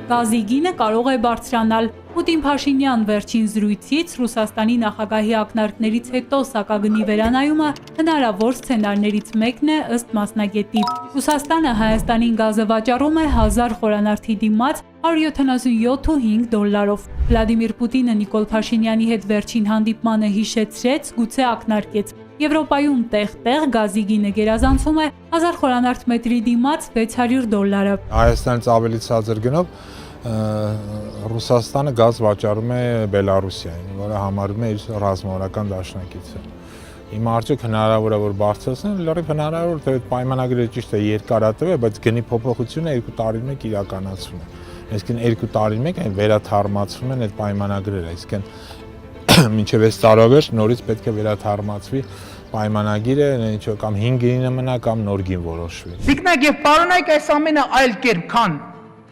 Գազի գինը կարող է բարձրանալ։ Պուտին-Փաշինյան վերջին զրույցից Ռուսաստանի նախագահի ակնարկներից հետո սակագնի վերանայումը հնարավոր սցենարներից մեկն է ըստ մասնագետի։ Ռուսաստանը Հայաստանին գազը վաճառում է 1000 խորանարդի դիմաց $177.5։ Վլադիմիր Պուտինը Նիկոլ Փաշինյանի հետ վերջին հանդիպմանը հիշեցրեց, գուցե ակնարկեց. Եվրոպայում տեղ-տեղ գազի գինը գերազանցում է 1000 խորանարդ մետրի դիմաց $600։ Հայաստանից ավելի ցածր գնով Ռուսաստանը գազ վաճառում է Բելարուսիային, որը համարվում է իր ռազմավարական դաշնակիցը։ Հիմա արդյոք հնարավոր է որ բարձրացնեն, լրիվ հնարավոր է, այդ պայմանագրերը ճիշտ է երկարատև է, բայց գնի փոփոխությունը 2 տարի մեկ իրականացվում է։ Այսինքն 2 տարի մեկ այն վերաթարմացվում են այդ պայմանագրերը, այսինքն մինչև 6 տարվա վերջ նորից պետք է վերաթարմացվի պայմանագիրը, ինչ որ կամ 5 գինը մնա կամ նոր գին որոշվի։ Տիկնակ եւ պարոնայք այս ամենը այլ կերպ քան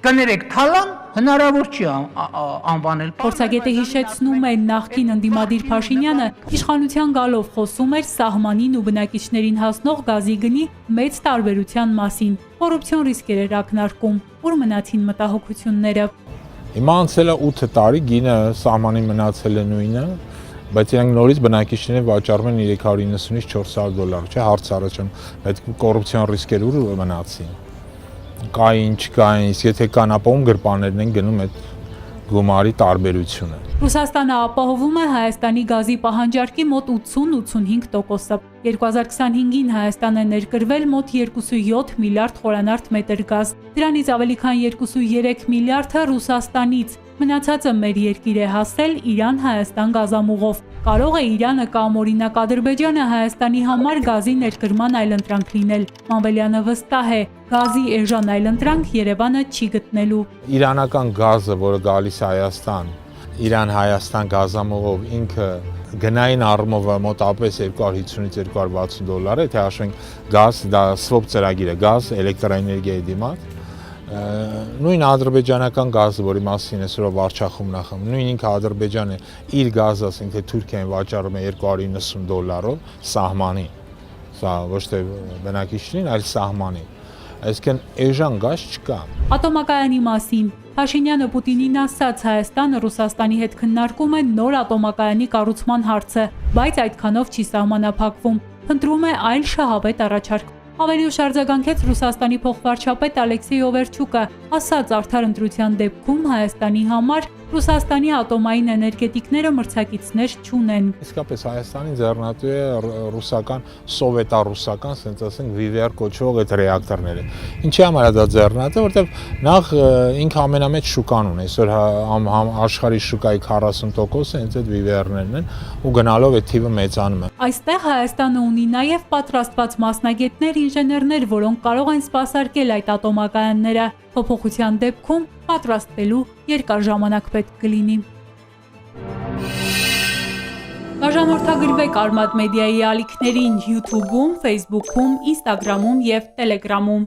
կներեք թալան հնարավոր չի անվանել։ Փորձագետը հիշեցնում է նախկին ընդդիմադիր Փաշինյանը իշխանության գալով խոսում էր սահմանին ու բնակիչներին հասնող գազի գնի մեծ տարբերության մասին։ Կոռուպցիոն ռիսկեր էր ակնարկում, ուր մնացին մտահոգությունները։ Հիմա անցել է 8 տարի, գինը սահմանին մնացել է նույնը, բայց իրանք նորից բնակիչներին վաճառում են $390-ից $400, չէ՞, հարց առաջանում, այդ կոռուպցիոն ռիսկեր ուր մնացին։ Կային, չկային, իսկ եթե կան, ապա ում գրպաններն են գնում այդ գումարի տարբերությունը։ Ռուսաստանը ապահովում է Հայաստանի գազի պահանջարկի մոտ 80-85%։ 2025-ին Հայաստան է ներկրվել մոտ 2.7 միլիարդ խորանարդ մետր գազ։ Դրանից ավելի քան 2.3 միլիարդը Ռուսաստանից։ Մնացածը մեր երկիր է հասել Իրան-Հայաստան գազամուղով։ Կարող է Իրանը կամ օրինակ Ադրբեջանը Հայաստանի համար գազի ներկրման այլընտրանք լինել։ Մանվելյանը վստահ է, գազի էժան այլընտրանք Երևանը չի գտնելու։ Իրանական գազը, որը գալիս է Հայաստան, Իրան-Հայաստան գազամուղով ինքը գնային առումով մոտավորապես $250-ից $260 է, թե հաշվենք գազ, դա SWOP ծրագիր է, գազ, էլեկտրաէներգիայի դիմաց։ Նույն ադրբեջանական գազը, որի մասին այսօր վարչախումն նախում, նույն ինքը Ադրբեջանը իր գազը, ասենք թե Թուրքիային վաճառում է $290 սահմանին։ Սա ոչ թե բնակիչներին, այլ սահմանին։ Այսինքն էժան գազ չկա։ Ատոմակայանի մասին Փաշինյանը Պուտինին ասաց, Հայաստանը Ռուսաստանի հետ քննարկում է նոր ատոմակայանի կառուցման հարցը, բայց այդքանով չի սահմանափակվում։ Փնտրում է այլ շահավետ առաջարկ։ Ավելի ուշ արձագանքեց Ռուսաստանի փոխվարչապետ Ալեքսեյ Օվերչուկը, ասաց արդար ընտրության դեպքում Հայաստանի համար Ռուսաստանի ատոմային էներգետիկները մրցակիցներ չունեն։ Իսկապես Հայաստանի ձեռնատու է ռուսական, սովետառուսական, ասենք ասենք VVR կոչվող այդ ռեակտորները։ Ինչի համար է դա ձեռնատու, որտեղ նախ ինքը ամենամեծ շուկան ունի, այսօր աշխարհի շուկայի 40%-ը հենց այդ VVR-ներն են ու գնալով այդ թիվը մեծանում է։ Այստեղ Հայաստանը ունի նաև պատրաստված մասնագետներ, ինժեներներ, որոնք կարող են սպասարկել այդ ատոմակայանները։ Փոփոխության դեպքում պատրաստվելու երկար ժամանակ պետք կլինի։ Բաժանորդագրվեք Արմադ մեդիայի ալիքներին YouTube-ում, Facebook-ում, Instagram-ում և Telegram-ում։